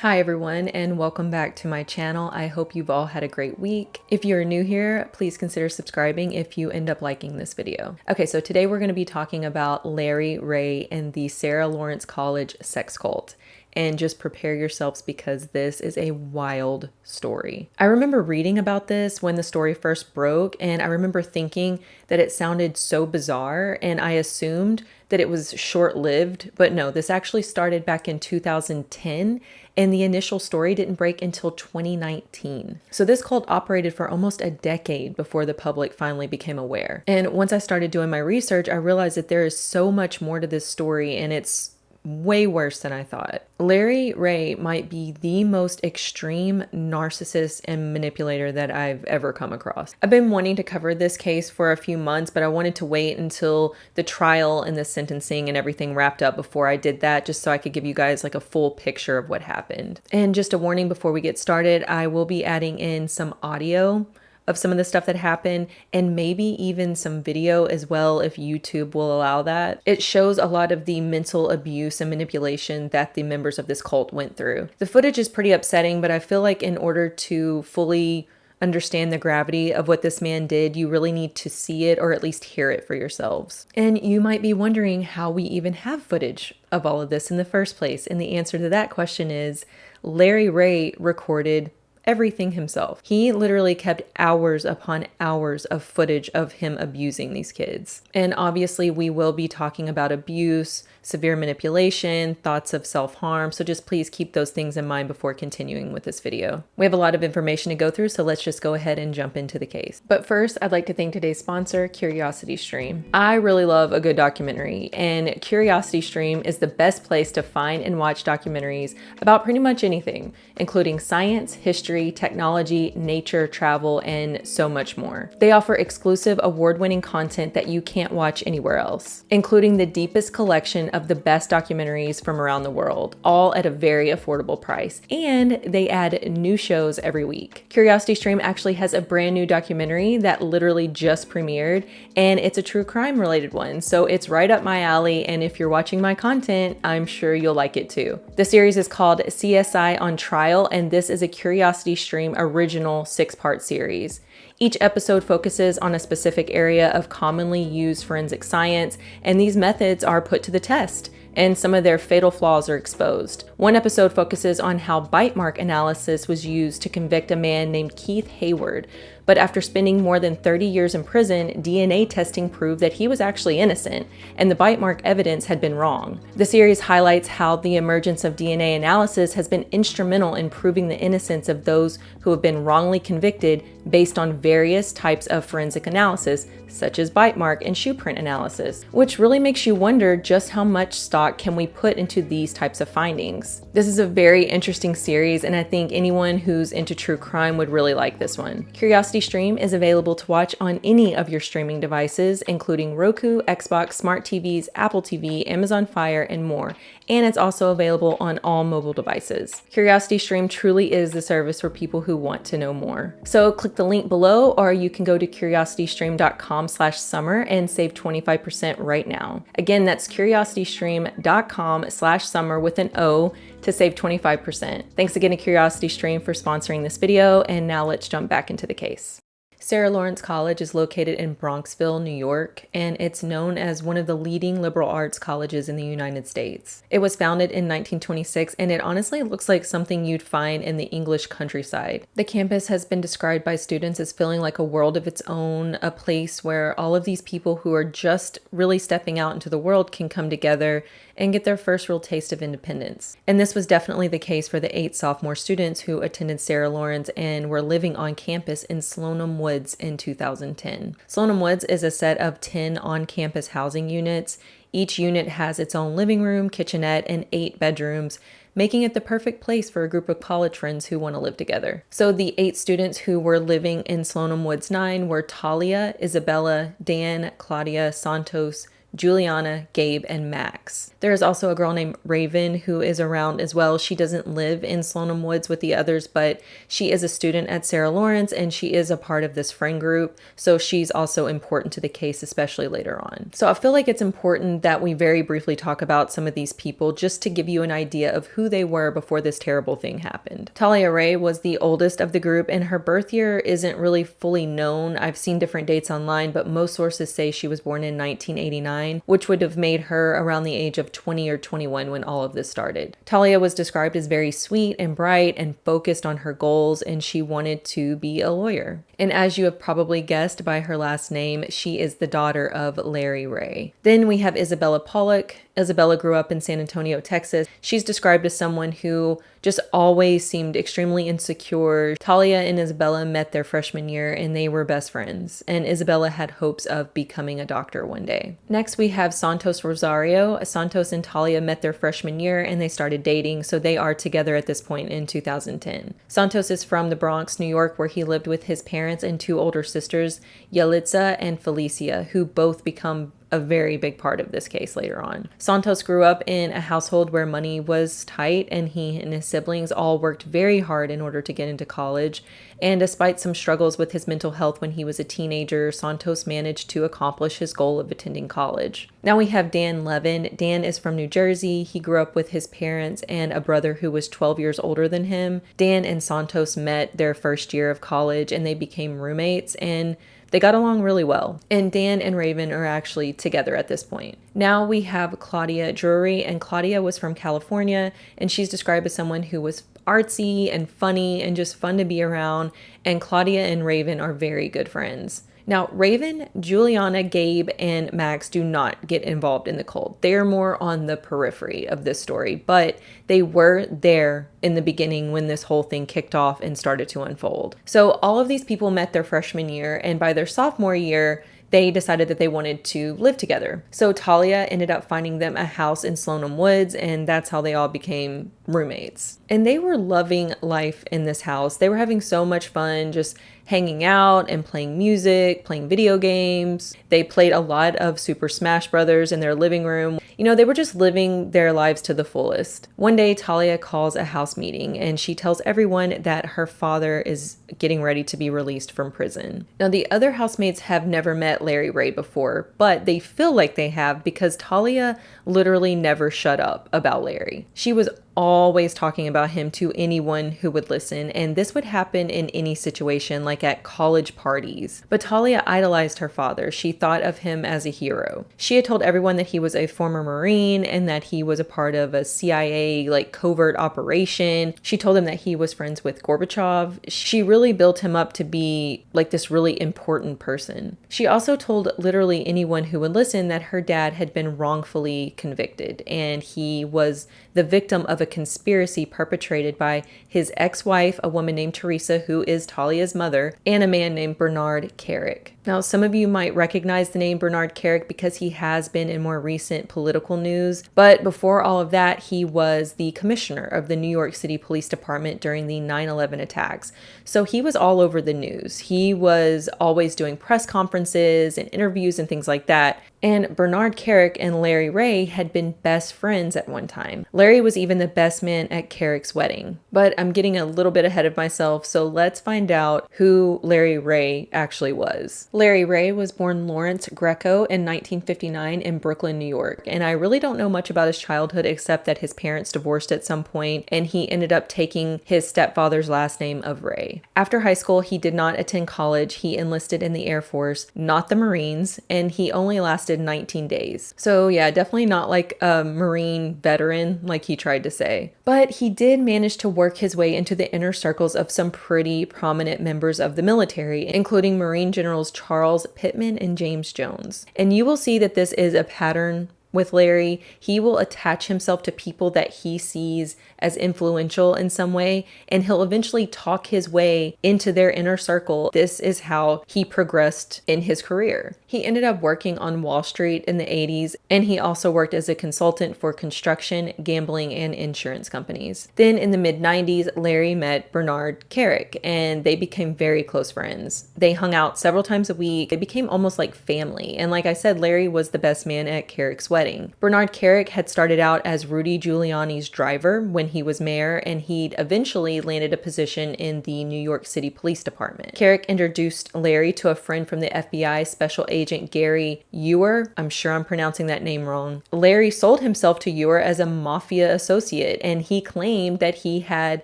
Hi everyone, and welcome back to my channel. I hope you've all had a great week. If you're new here, please consider subscribing if you end up liking this video. Okay, so today we're going to be talking about Larry Ray and the Sarah Lawrence College sex cult. And just prepare yourselves because this is a wild story. I remember reading about this when the story first broke, and I remember thinking that it sounded so bizarre, and I assumed that it was short-lived, but no, this actually started back in 2010, and the initial story didn't break until 2019. So this cult operated for almost a decade before the public finally became aware. And once I started doing my research, I realized that there is so much more to this story, and it's way worse than I thought. Larry Ray might be the most extreme narcissist and manipulator that I've ever come across. I've been wanting to cover this case for a few months, but I wanted to wait until the trial and the sentencing and everything wrapped up before I did that, just so I could give you guys like a full picture of what happened. And just a warning before we get started, I will be adding in some audio of some of the stuff that happened, and maybe even some video as well if YouTube will allow that. It shows a lot of the mental abuse and manipulation that the members of this cult went through. The footage is pretty upsetting, but I feel like in order to fully understand the gravity of what this man did, you really need to see it or at least hear it for yourselves. And you might be wondering how we even have footage of all of this in the first place. And the answer to that question is Larry Ray recorded everything himself. He literally kept hours upon hours of footage of him abusing these kids. And obviously we will be talking about abuse, severe manipulation, thoughts of self-harm, so just please keep those things in mind before continuing with this video. We have a lot of information to go through, so let's just go ahead and jump into the case. But first, I'd like to thank today's sponsor, CuriosityStream. I really love a good documentary, and CuriosityStream is the best place to find and watch documentaries about pretty much anything, including science, history, technology, nature, travel, and so much more. They offer exclusive award-winning content that you can't watch anywhere else, including the deepest collection of the best documentaries from around the world, all at a very affordable price. And they add new shows every week. CuriosityStream actually has a brand new documentary that literally just premiered, and it's a true crime related one, so it's right up my alley, and if you're watching my content, I'm sure you'll like it too. The series is called CSI on Trial, and this is a CuriosityStream original 6-part series. Each episode focuses on a specific area of commonly used forensic science, and these methods are put to the test, and some of their fatal flaws are exposed. One episode focuses on how bite mark analysis was used to convict a man named Keith Hayward, but after spending more than 30 years in prison, DNA testing proved that he was actually innocent, and the bite mark evidence had been wrong. The series highlights how the emergence of DNA analysis has been instrumental in proving the innocence of those who have been wrongly convicted based on various types of forensic analysis, such as bite mark and shoe print analysis, which really makes you wonder just how much stock can we put into these types of findings. This is a very interesting series, and I think anyone who's into true crime would really like this one. CuriosityStream is available to watch on any of your streaming devices, including Roku, Xbox, smart TVs, Apple TV, Amazon Fire, and more. And it's also available on all mobile devices. CuriosityStream truly is the service for people who want to know more. So click the link below, or you can go to curiositystream.com/summer and save 25% right now. Again, that's curiositystream.com/summer with an O to save 25%. Thanks again to CuriosityStream for sponsoring this video, and now let's jump back into the case. Sarah Lawrence College is located in Bronxville, New York, and it's known as one of the leading liberal arts colleges in the United States. It was founded in 1926, and it honestly looks like something you'd find in the English countryside. The campus has been described by students as feeling like a world of its own, a place where all of these people who are just really stepping out into the world can come together and get their first real taste of independence. And this was definitely the case for the 8 sophomore students who attended Sarah Lawrence and were living on campus in Slonim Woods in 2010. Slonim Woods is a set of 10 on-campus housing units. Each unit has its own living room, kitchenette, and 8 bedrooms, making it the perfect place for a group of college friends who want to live together. So the 8 students who were living in Slonim Woods 9 were Talia, Isabella, Dan, Claudia, Santos, Juliana, Gabe, and Max. There is also a girl named Raven who is around as well. She doesn't live in Slonim Woods with the others, but she is a student at Sarah Lawrence and she is a part of this friend group. So she's also important to the case, especially later on. So I feel like it's important that we very briefly talk about some of these people just to give you an idea of who they were before this terrible thing happened. Talia Ray was the oldest of the group and her birth year isn't really fully known. I've seen different dates online, but most sources say she was born in 1989, which would have made her around the age of 20 or 21 when all of this started. Talia was described as very sweet and bright and focused on her goals, and she wanted to be a lawyer. And as you have probably guessed by her last name, she is the daughter of Larry Ray. Then we have Isabella Pollock. Isabella grew up in San Antonio, Texas. She's described as someone who just always seemed extremely insecure. Talia and Isabella met their freshman year and they were best friends. And Isabella had hopes of becoming a doctor one day. Next, we have Santos Rosario. Santos and Talia met their freshman year and they started dating. So they are together at this point in 2010. Santos is from the Bronx, New York, where he lived with his parents and two older sisters, Yalitza and Felicia, who both become a very big part of this case later on. Santos grew up in a household where money was tight and he and his siblings all worked very hard in order to get into college. And despite some struggles with his mental health when he was a teenager, Santos managed to accomplish his goal of attending college. Now we have Dan Levin. Dan is from New Jersey. He grew up with his parents and a brother who was 12 years older than him. Dan and Santos met their first year of college and they became roommates, and they got along really well, and Dan and Raven are actually together at this point. Now we have Claudia Drury, and Claudia was from California, and she's described as someone who was artsy and funny and just fun to be around, and Claudia and Raven are very good friends. Now, Raven, Juliana, Gabe, and Max do not get involved in the cult. They are more on the periphery of this story, but they were there in the beginning when this whole thing kicked off and started to unfold. So all of these people met their freshman year, and by their sophomore year, they decided that they wanted to live together. So Talia ended up finding them a house in Slonim Woods, and that's how they all became roommates. And they were loving life in this house. They were having so much fun just hanging out and playing music, playing video games. They played a lot of Super Smash Brothers in their living room. You know, they were just living their lives to the fullest. One day, Talia calls a house meeting and she tells everyone that her father is getting ready to be released from prison. Now, the other housemates have never met Larry Ray before, but they feel like they have because Talia literally never shut up about Larry. She was always talking about him to anyone who would listen, and this would happen in any situation, like at college parties. But Talia idolized her father. She thought of him as a hero. She had told everyone that he was a former Marine and that he was a part of a CIA covert operation. She told him that he was friends with Gorbachev. She really built him up to be this really important person. She also told literally anyone who would listen that her dad had been wrongfully convicted and he was the victim of a conspiracy perpetrated by his ex-wife, a woman named Teresa, who is Talia's mother, and a man named Bernard Carrick. Now, some of you might recognize the name Bernard Carrick because he has been in more recent political news, but before all of that, he was the commissioner of the New York City Police Department during the 9/11 attacks. So he was all over the news. He was always doing press conferences and interviews and things like that. And Bernard Carrick and Larry Ray had been best friends at one time. Larry was even the best man at Carrick's wedding. But I'm getting a little bit ahead of myself, so let's find out who Larry Ray actually was. Larry Ray was born Lawrence Greco in 1959 in Brooklyn, New York. And I really don't know much about his childhood except that his parents divorced at some point and he ended up taking his stepfather's last name of Ray. After high school, he did not attend college. He enlisted in the Air Force, not the Marines, and he only lasted 19 days. So yeah, definitely not like a Marine veteran like he tried to say. But he did manage to work his way into the inner circles of some pretty prominent members of the military, including Marine Generals Charles Pittman and James Jones. And you will see that this is a pattern with Larry. He will attach himself to people that he sees as influential in some way, and he'll eventually talk his way into their inner circle. This is how he progressed in his career. He ended up working on Wall Street in the 80s, and he also worked as a consultant for construction, gambling, and insurance companies. Then in the mid-90s, Larry met Bernard Kerik, and they became very close friends. They hung out several times a week. They became almost like family. And like I said, Larry was the best man at Kerik's wedding. Bernard Kerik had started out as Rudy Giuliani's driver when he was mayor, and he'd eventually landed a position in the New York City Police Department. Kerik introduced Larry to a friend from the FBI, Special Agent Gary Ewer. I'm sure I'm pronouncing that name wrong. Larry sold himself to Ewer as a mafia associate, and he claimed that he had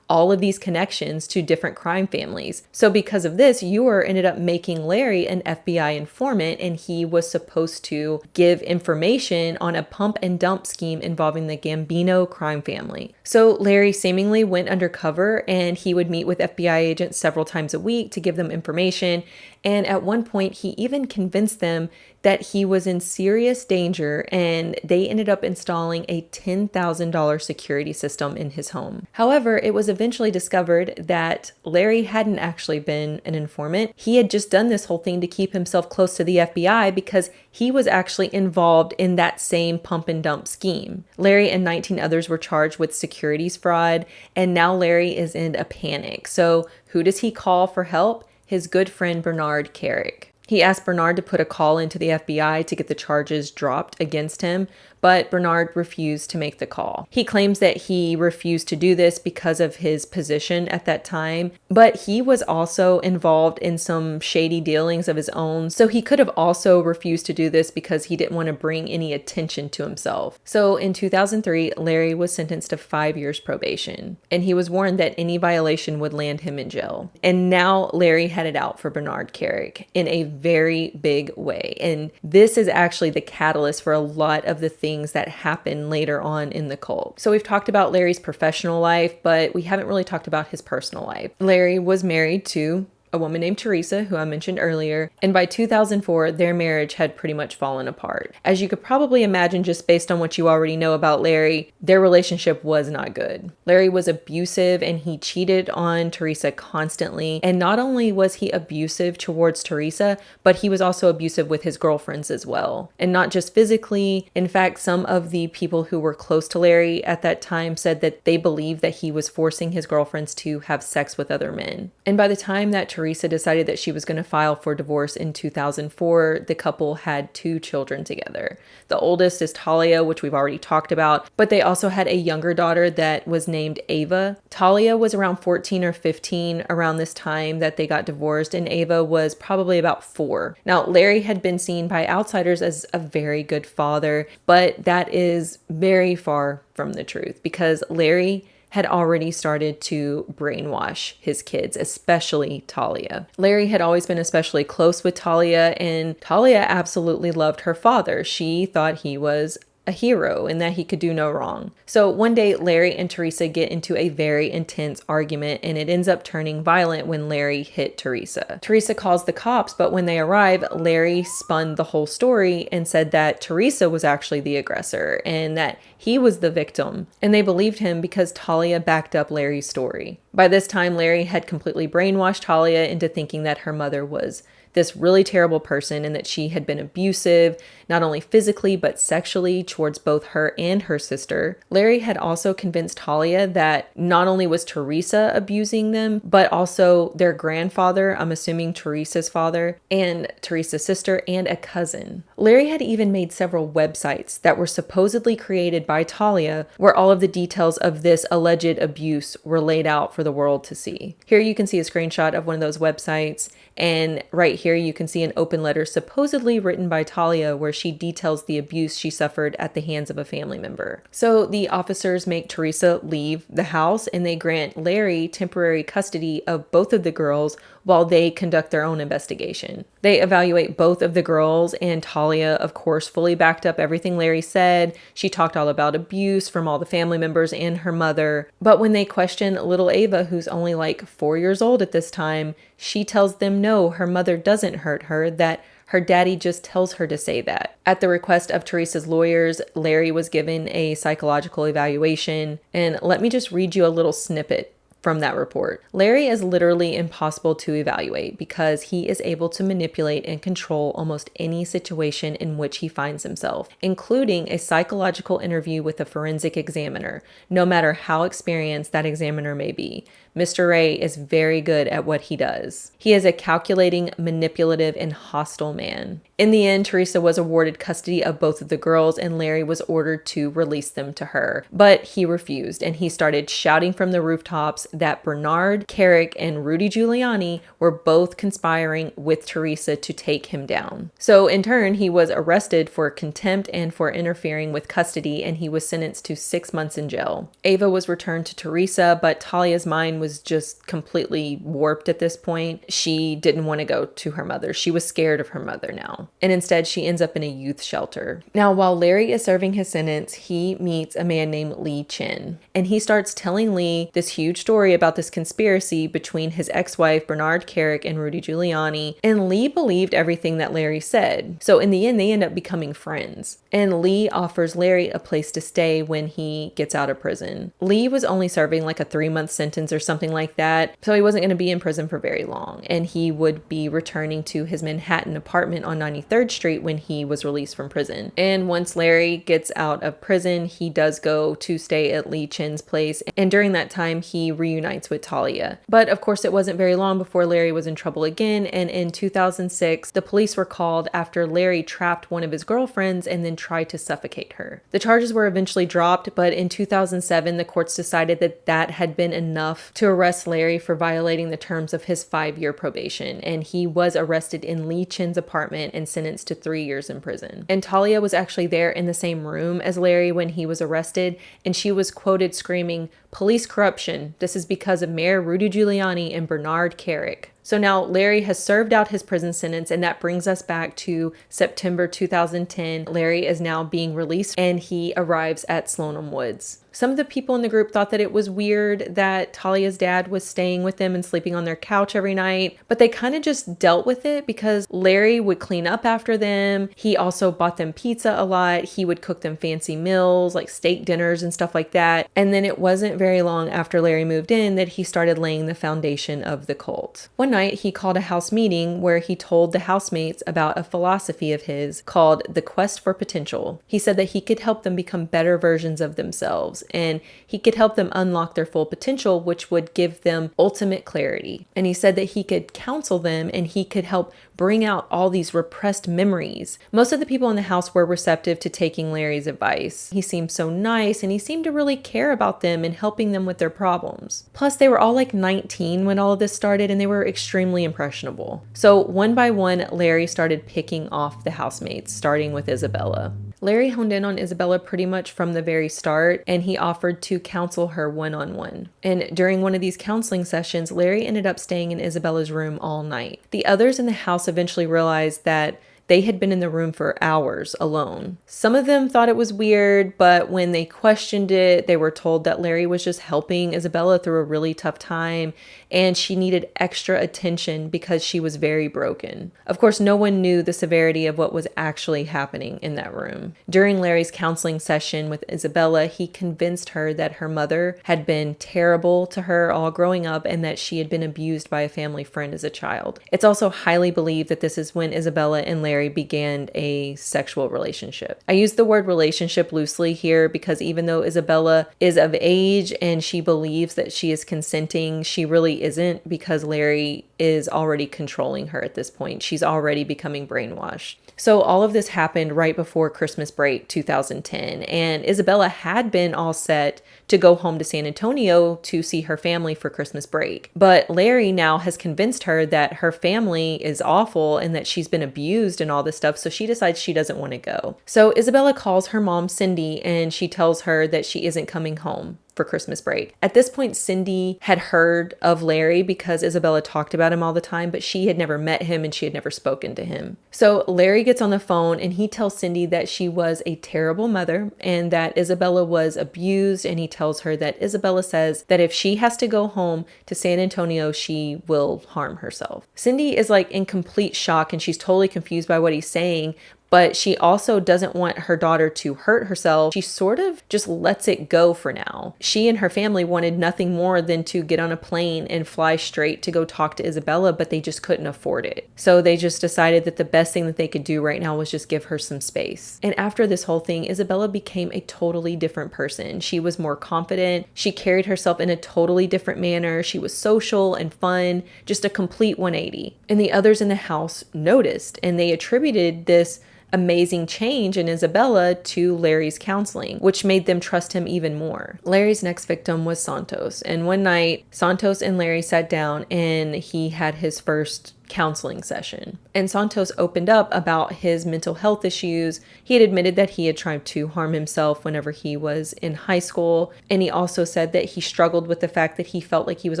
all of these connections to different crime families. So because of this, Ewer ended up making Larry an FBI informant, and he was supposed to give information on a pump and dump scheme involving the Gambino crime family. So Larry seemingly went undercover, and he would meet with FBI agents several times a week to give them information. And at one point, he even convinced them that he was in serious danger, and they ended up installing a $10,000 security system in his home. However, it was eventually discovered that Larry hadn't actually been an informant. He had just done this whole thing to keep himself close to the FBI because he was actually involved in that same pump and dump scheme. Larry and 19 others were charged with securities fraud, and now Larry is in a panic. So who does he call for help? His good friend Bernard Kerik. He asked Bernard to put a call into the FBI to get the charges dropped against him, but Bernard refused to make the call. He claims that he refused to do this because of his position at that time, but he was also involved in some shady dealings of his own, so he could have also refused to do this because he didn't want to bring any attention to himself. So in 2003, Larry was sentenced to 5 years probation, and he was warned that any violation would land him in jail. And now Larry had it out for Bernard Kerik in a very big way, and this is actually the catalyst for a lot of the things that happen later on in the cult. So we've talked about Larry's professional life, but we haven't really talked about his personal life. Larry was married to a woman named Teresa, who I mentioned earlier, and by 2004, their marriage had pretty much fallen apart. As you could probably imagine, just based on what you already know about Larry, their relationship was not good. Larry was abusive, and he cheated on Teresa constantly. And not only was he abusive towards Teresa, but he was also abusive with his girlfriends as well. And not just physically. In fact, some of the people who were close to Larry at that time said that they believed that he was forcing his girlfriends to have sex with other men. And by the time that Teresa decided that she was going to file for divorce in 2004, the couple had 2 children together. The oldest is Talia, which we've already talked about, but they also had a younger daughter that was named Ava. Talia was around 14 or 15 around this time that they got divorced, and Ava was probably about 4. Now, Larry had been seen by outsiders as a very good father, but that is very far from the truth because Larry had already started to brainwash his kids, especially Talia. Larry had always been especially close with Talia, and Talia absolutely loved her father. She thought he was a hero and that he could do no wrong. So one day, Larry and Teresa get into a very intense argument, and it ends up turning violent when Larry hit Teresa. Teresa calls the cops, but when they arrive, Larry spun the whole story and said that Teresa was actually the aggressor and that he was the victim. And they believed him because Talia backed up Larry's story. By this time, Larry had completely brainwashed Talia into thinking that her mother was this really terrible person and that she had been abusive, not only physically, but sexually towards both her and her sister. Larry had also convinced Talia that not only was Teresa abusing them, but also their grandfather, I'm assuming Teresa's father, and Teresa's sister, and a cousin. Larry had even made several websites that were supposedly created by Talia, where all of the details of this alleged abuse were laid out for the world to see. Here you can see a screenshot of one of those websites, and right here you can see an open letter supposedly written by Talia where she details the abuse she suffered at the hands of a family member. So the officers make Teresa leave the house, and they grant Larry temporary custody of both of the girls while they conduct their own investigation. They evaluate both of the girls, and Talia, of course, fully backed up everything Larry said. She talked all about abuse from all the family members and her mother. But when they question little Ava, who's only like 4 years old at this time, she tells them no, her mother doesn't hurt her, that Her daddy just tells her to say that. At the request of Teresa's lawyers, Larry was given a psychological evaluation. And let me just read you a little snippet from that report. Larry is literally impossible to evaluate because he is able to manipulate and control almost any situation in which he finds himself, including a psychological interview with a forensic examiner, no matter how experienced that examiner may be. Mr. Ray is very good at what he does. He is a calculating, manipulative, and hostile man. In the end, Teresa was awarded custody of both of the girls and Larry was ordered to release them to her. But he refused and he started shouting from the rooftops that Bernard Carrick and Rudy Giuliani were both conspiring with Teresa to take him down. So in turn, he was arrested for contempt and for interfering with custody and he was sentenced to 6 months in jail. Ava was returned to Teresa, but Talia's mind was just completely warped at this point. She didn't want to go to her mother. She was scared of her mother now. And instead, she ends up in a youth shelter. Now, while Larry is serving his sentence, he meets a man named Lee Chin. And he starts telling Lee this huge story about this conspiracy between his ex-wife, Bernard Carrick, and Rudy Giuliani. And Lee believed everything that Larry said. So in the end, they end up becoming friends. And Lee offers Larry a place to stay when he gets out of prison. Lee was only serving like a 3-month sentence or something like that. So he wasn't going to be in prison for very long. And he would be returning to his Manhattan apartment on 93rd Street when he was released from prison. And once Larry gets out of prison, he does go to stay at Lee Chin's place. And during that time, he reunites with Talia. But of course, it wasn't very long before Larry was in trouble again. And in 2006, the police were called after Larry trapped one of his girlfriends and then tried to suffocate her. The charges were eventually dropped, but in 2007, the courts decided that that had been enough to arrest Larry for violating the terms of his 5-year probation. And he was arrested in Lee Chin's apartment and sentenced to 3 years in prison. And Talia was actually there in the same room as Larry when he was arrested, and she was quoted screaming, "Police corruption. This is because of Mayor Rudy Giuliani and Bernard Carrick." So now Larry has served out his prison sentence, and that brings us back to September 2010. Larry is now being released and he arrives at Sloanham Woods. Some of the people in the group thought that it was weird that Talia's dad was staying with them and sleeping on their couch every night, but they kind of just dealt with it because Larry would clean up after them. He also bought them pizza a lot. He would cook them fancy meals like steak dinners and stuff like that. And then it wasn't very long after Larry moved in that he started laying the foundation of the cult. One night he called a house meeting where he told the housemates about a philosophy of his called the quest for potential. He said that he could help them become better versions of themselves and he could help them unlock their full potential, which would give them ultimate clarity. And he said that he could counsel them and he could help bring out all these repressed memories. Most of the people in the house were receptive to taking Larry's advice. He seemed so nice and he seemed to really care about them and helping them with their problems. Plus, they were all like 19 when all of this started and they were extremely impressionable. So one by one, Larry started picking off the housemates, starting with Isabella. Larry honed in on Isabella pretty much from the very start, and he offered to counsel her one-on-one. And during one of these counseling sessions, Larry ended up staying in Isabella's room all night. The others in the house eventually realized that they had been in the room for hours alone. Some of them thought it was weird, but when they questioned it, they were told that Larry was just helping Isabella through a really tough time and she needed extra attention because she was very broken. Of course, no one knew the severity of what was actually happening in that room. During Larry's counseling session with Isabella, he convinced her that her mother had been terrible to her all growing up and that she had been abused by a family friend as a child. It's also highly believed that this is when Isabella and Larry began a sexual relationship. I use the word relationship loosely here because even though Isabella is of age and she believes that she is consenting, she really isn't because Larry is already controlling her at this point. She's already becoming brainwashed. So all of this happened right before Christmas break 2010, and Isabella had been all set to go home to San Antonio to see her family for Christmas break. But Larry now has convinced her that her family is awful and that she's been abused and all this stuff, so she decides she doesn't want to go. So Isabella calls her mom, Cindy, and she tells her that she isn't coming home. for Christmas break. At this point, Cindy had heard of Larry because Isabella talked about him all the time, but she had never met him and she had never spoken to him. So Larry gets on the phone and he tells Cindy that she was a terrible mother and that Isabella was abused, and he tells her that Isabella says that if she has to go home to San Antonio, she will harm herself. Cindy is like in complete shock and she's totally confused by what he's saying, but she also doesn't want her daughter to hurt herself. She sort of just lets it go for now. She and her family wanted nothing more than to get on a plane and fly straight to go talk to Isabella, but they just couldn't afford it. So they just decided that the best thing that they could do right now was just give her some space. And after this whole thing, Isabella became a totally different person. She was more confident. She carried herself in a totally different manner. She was social and fun, just a complete 180. And the others in the house noticed, and they attributed this amazing change in Isabella to Larry's counseling, which made them trust him even more. Larry's next victim was Santos. And one night, Santos and Larry sat down and he had his first counseling session. And Santos opened up about his mental health issues. He had admitted that he had tried to harm himself whenever he was in high school. And he also said that he struggled with the fact that he felt like he was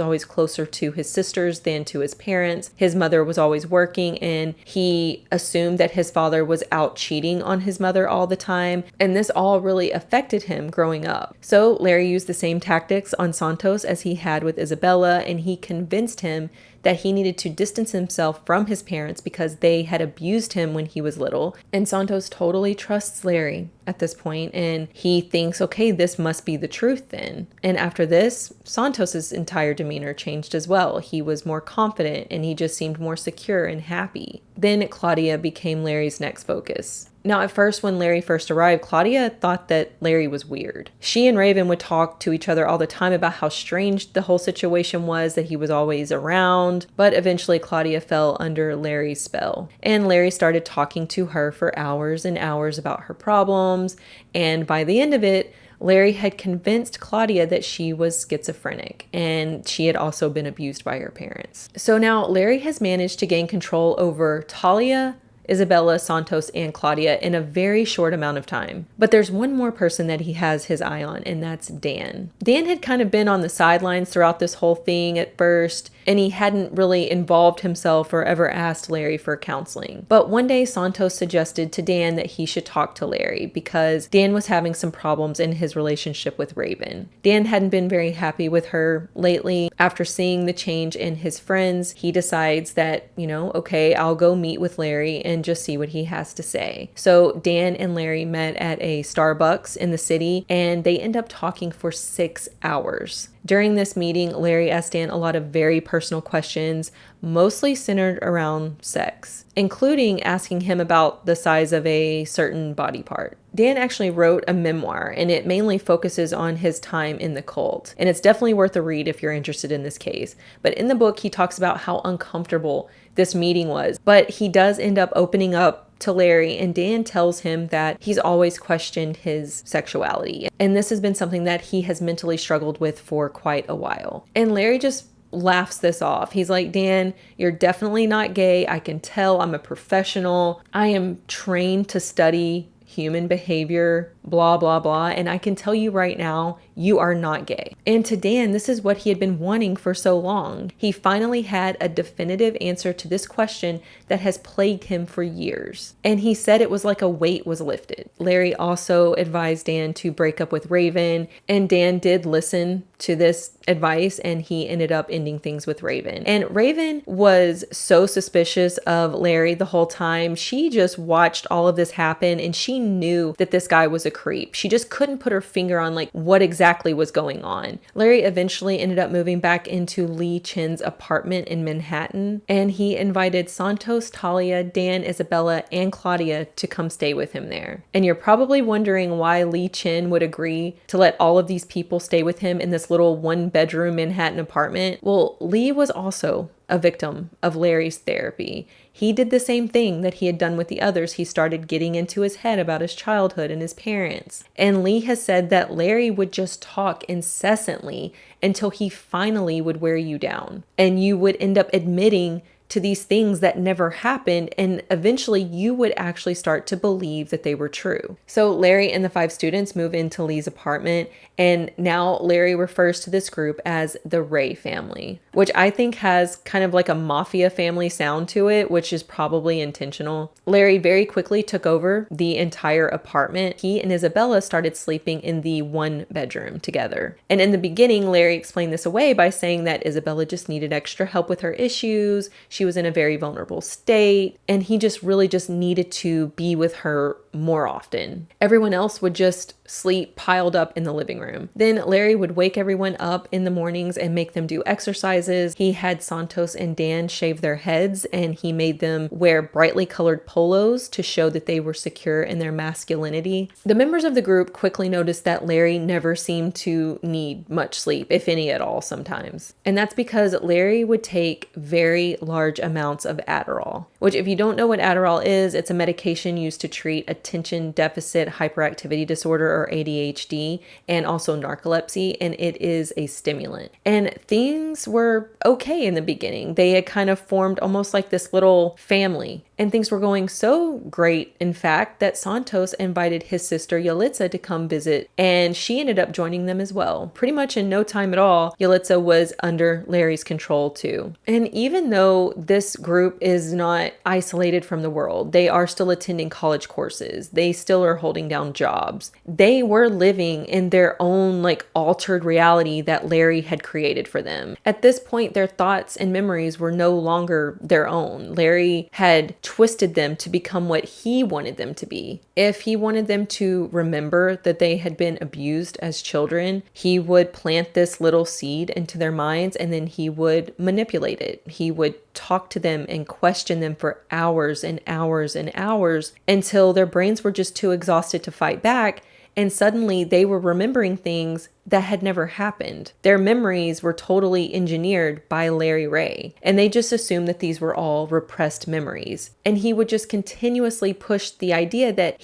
always closer to his sisters than to his parents. His mother was always working and he assumed that his father was out cheating on his mother all the time. And this all really affected him growing up. So Larry used the same tactics on Santos as he had with Isabella, and he convinced him that he needed to distance himself from his parents because they had abused him when he was little. And Santos totally trusts Larry at this point, and he thinks, okay, this must be the truth then. And after this, Santos's entire demeanor changed as well. He was more confident and he just seemed more secure and happy. Then Claudia became Larry's next focus. Now, at first, when Larry first arrived, Claudia thought that Larry was weird. She and Raven would talk to each other all the time about how strange the whole situation was, that he was always around. But eventually, Claudia fell under Larry's spell. And Larry started talking to her for hours and hours about her problems. And by the end of it, Larry had convinced Claudia that she was schizophrenic, and she had also been abused by her parents. So now Larry has managed to gain control over Talia, Isabella, Santos, and Claudia in a very short amount of time. But there's one more person that he has his eye on, and that's Dan. Dan had kind of been on the sidelines throughout this whole thing at first, and he hadn't really involved himself or ever asked Larry for counseling. But one day Santos suggested to Dan that he should talk to Larry because Dan was having some problems in his relationship with Raven. Dan hadn't been very happy with her lately. After seeing the change in his friends, he decides that, okay, I'll go meet with Larry and just see what he has to say. So Dan and Larry met at a Starbucks in the city, and they end up talking for 6 hours. During this meeting, Larry asked Dan a lot of very personal questions, mostly centered around sex, including asking him about the size of a certain body part. Dan actually wrote a memoir, and it mainly focuses on his time in the cult. And it's definitely worth a read if you're interested in this case. But in the book, he talks about how uncomfortable this meeting was. But he does end up opening up to Larry, and Dan tells him that he's always questioned his sexuality. And this has been something that he has mentally struggled with for quite a while. And Larry just laughs this off. He's like, Dan, you're definitely not gay. I can tell. I'm a professional. I am trained to study human behavior, blah, blah, blah. And I can tell you right now, you are not gay. And to Dan, this is what he had been wanting for so long. He finally had a definitive answer to this question that has plagued him for years. And he said it was like a weight was lifted. Larry also advised Dan to break up with Raven, and Dan did listen to this advice, and he ended up ending things with Raven. And Raven was so suspicious of Larry the whole time. She just watched all of this happen, and she knew that this guy was a creep. She just couldn't put her finger on what exactly was going on. Larry eventually ended up moving back into Lee Chin's apartment in Manhattan, and he invited Santos, Talia, Dan, Isabella, and Claudia to come stay with him there. And you're probably wondering why Lee Chin would agree to let all of these people stay with him in this little one-bedroom Manhattan apartment. Well, Lee was also a victim of Larry's therapy. He did the same thing that he had done with the others. He started getting into his head about his childhood and his parents. And Lee has said that Larry would just talk incessantly until he finally would wear you down. And you would end up admitting to these things that never happened, and eventually you would actually start to believe that they were true. So Larry and the 5 students move into Lee's apartment, and now Larry refers to this group as the Ray family, which I think has kind of like a mafia family sound to it, which is probably intentional. Larry very quickly took over the entire apartment. He and Isabella started sleeping in the 1 bedroom together. And in the beginning, Larry explained this away by saying that Isabella just needed extra help with her issues. She was in a very vulnerable state, and he just really just needed to be with her more often. Everyone else would just sleep piled up in the living room. Then Larry would wake everyone up in the mornings and make them do exercises. He had Santos and Dan shave their heads, and he made them wear brightly colored polos to show that they were secure in their masculinity. The members of the group quickly noticed that Larry never seemed to need much sleep, if any at all sometimes. And that's because Larry would take very large amounts of Adderall, which, if you don't know what Adderall is, it's a medication used to treat attention deficit hyperactivity disorder, or ADHD, and also narcolepsy, and it is a stimulant. And things were okay in the beginning. They had kind of formed almost like this little family, and things were going so great, in fact, that Santos invited his sister Yalitza to come visit, and she ended up joining them as well. Pretty much in no time at all, Yalitza was under Larry's control too. And even though this group is not isolated from the world, they are still attending college courses. They still are holding down jobs. They were living in their own like altered reality that Larry had created for them. At this point, their thoughts and memories were no longer their own. Larry had twisted them to become what he wanted them to be. If he wanted them to remember that they had been abused as children, he would plant this little seed into their minds, and then he would manipulate it. He would talk to them and question them for hours and hours and hours until their brains were just too exhausted to fight back. And suddenly they were remembering things that had never happened. Their memories were totally engineered by Larry Ray, and they just assumed that these were all repressed memories. And he would just continuously push the idea that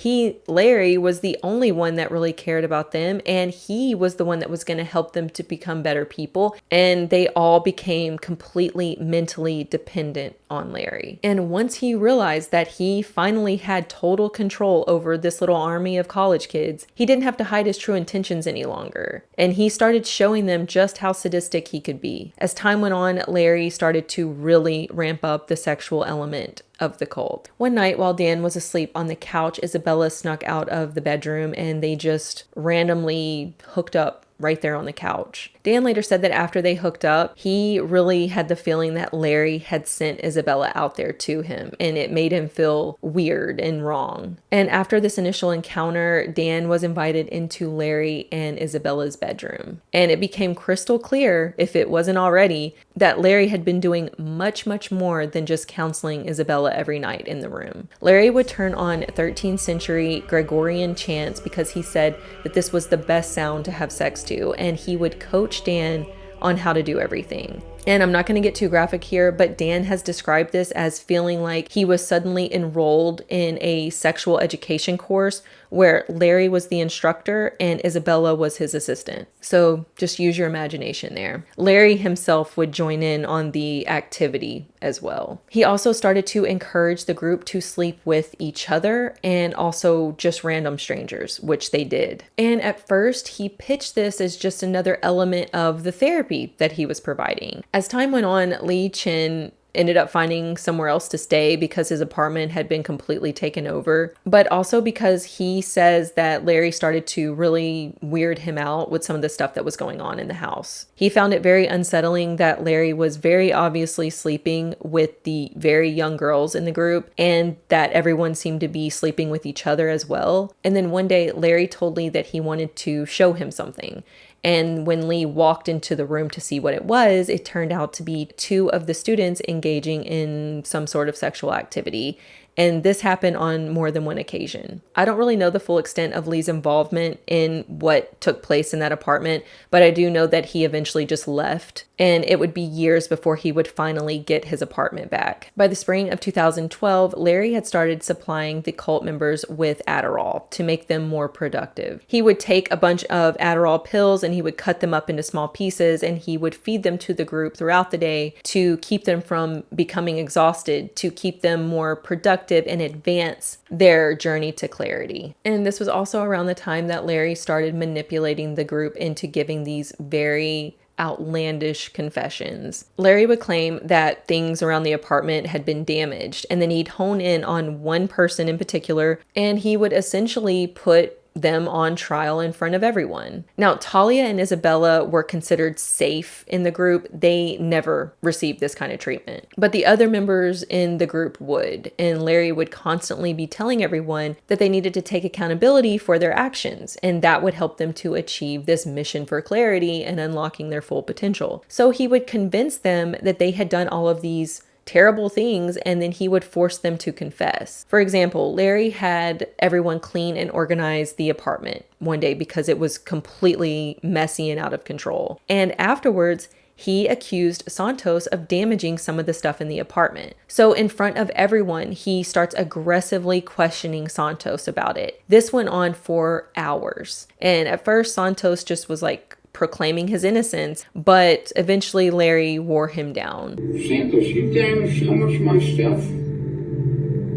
Larry, was the only one that really cared about them, and he was the one that was going to help them to become better people. And they all became completely mentally dependent on Larry. And once he realized that he finally had total control over this little army of college kids, he didn't have to hide his true intentions any longer. And he started showing them just how sadistic he could be. As time went on, Larry started to really ramp up the sexual element of the cult. One night while Dan was asleep on the couch, Isabella snuck out of the bedroom and they just randomly hooked up right there on the couch. Dan later said that after they hooked up, he really had the feeling that Larry had sent Isabella out there to him, and it made him feel weird and wrong. And after this initial encounter, Dan was invited into Larry and Isabella's bedroom. And it became crystal clear, if it wasn't already, that Larry had been doing much, much more than just counseling Isabella every night in the room. Larry would turn on 13th century Gregorian chants because he said that this was the best sound to have sex to, and he would coach Dan on how to do everything. And I'm not going to get too graphic here, but Dan has described this as feeling like he was suddenly enrolled in a sexual education course where Larry was the instructor and Isabella was his assistant. So just use your imagination there. Larry himself would join in on the activity as well. He also started to encourage the group to sleep with each other and also just random strangers, which they did. And at first, he pitched this as just another element of the therapy that he was providing. As time went on, Lee Chin ended up finding somewhere else to stay because his apartment had been completely taken over, but also because he says that Larry started to really weird him out with some of the stuff that was going on in the house. He found it very unsettling that Larry was very obviously sleeping with the very young girls in the group and that everyone seemed to be sleeping with each other as well. And then one day, Larry told Lee that he wanted to show him something. And when Lee walked into the room to see what it was, it turned out to be 2 of the students engaging in some sort of sexual activity. And this happened on more than one occasion. I don't really know the full extent of Lee's involvement in what took place in that apartment, but I do know that he eventually just left and it would be years before he would finally get his apartment back. By the spring of 2012, Larry had started supplying the cult members with Adderall to make them more productive. He would take a bunch of Adderall pills and he would cut them up into small pieces, and he would feed them to the group throughout the day to keep them from becoming exhausted, to keep them more productive and advance their journey to clarity. And this was also around the time that Larry started manipulating the group into giving these very outlandish confessions. Larry would claim that things around the apartment had been damaged, and then he'd hone in on one person in particular, and he would essentially put them on trial in front of everyone. Now, Talia and Isabella were considered safe in the group. They never received this kind of treatment, but the other members in the group would, and Larry would constantly be telling everyone that they needed to take accountability for their actions, and that would help them to achieve this mission for clarity and unlocking their full potential. So he would convince them that they had done all of these terrible things, and then he would force them to confess. For example, Larry had everyone clean and organize the apartment one day because it was completely messy and out of control. And afterwards, he accused Santos of damaging some of the stuff in the apartment. So in front of everyone, he starts aggressively questioning Santos about it. This went on for hours. And at first, Santos just was like proclaiming his innocence, but eventually Larry wore him down. Santos, you damaged so much of my stuff.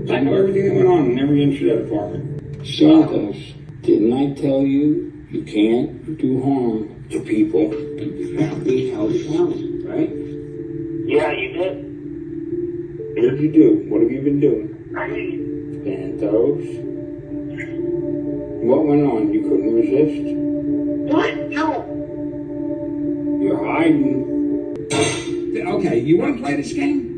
I know everything that went on in every inch of that apartment. Santos, didn't I tell you you can't do harm to people? You have to be held accountable, right? Yeah, you did. What did you do? What have you been doing? Santos? What went on? You couldn't resist? What? No. You're hiding. Okay, you want to play this game?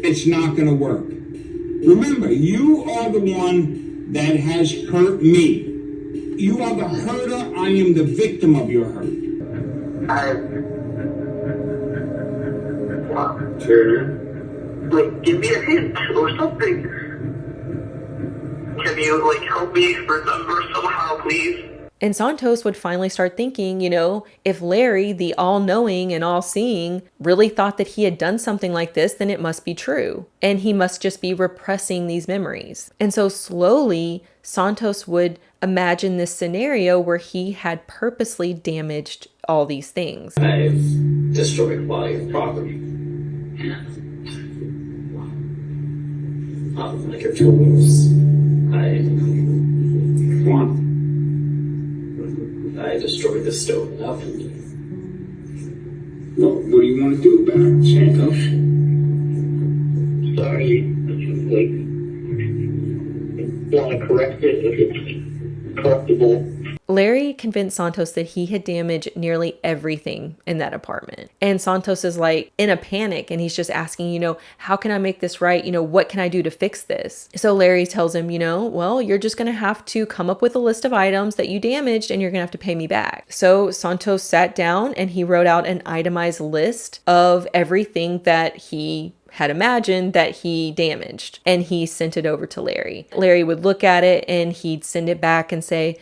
It's not going to work. Remember, you are the one that has hurt me. You are the herder. I am the victim of your hurt. Sure. Like, give me a hint or something. Can you, like, help me remember somehow, please? And Santos would finally start thinking, if Larry, the all-knowing and all-seeing, really thought that he had done something like this, then it must be true. And he must just be repressing these memories. And so slowly, Santos would imagine this scenario where he had purposely damaged all these things. I've destroyed a lot of property. Like your tools. I destroyed the stolen oven. What do you want to do about it, Santos? Sorry. Like, want to correct it if it's correctable. Larry convinced Santos that he had damaged nearly everything in that apartment. And Santos is like in a panic, and he's just asking, how can I make this right? What can I do to fix this? So Larry tells him, well, you're just going to have to come up with a list of items that you damaged, and you're going to have to pay me back. So Santos sat down and he wrote out an itemized list of everything that he had imagined that he damaged, and he sent it over to Larry. Larry would look at it and he'd send it back and say,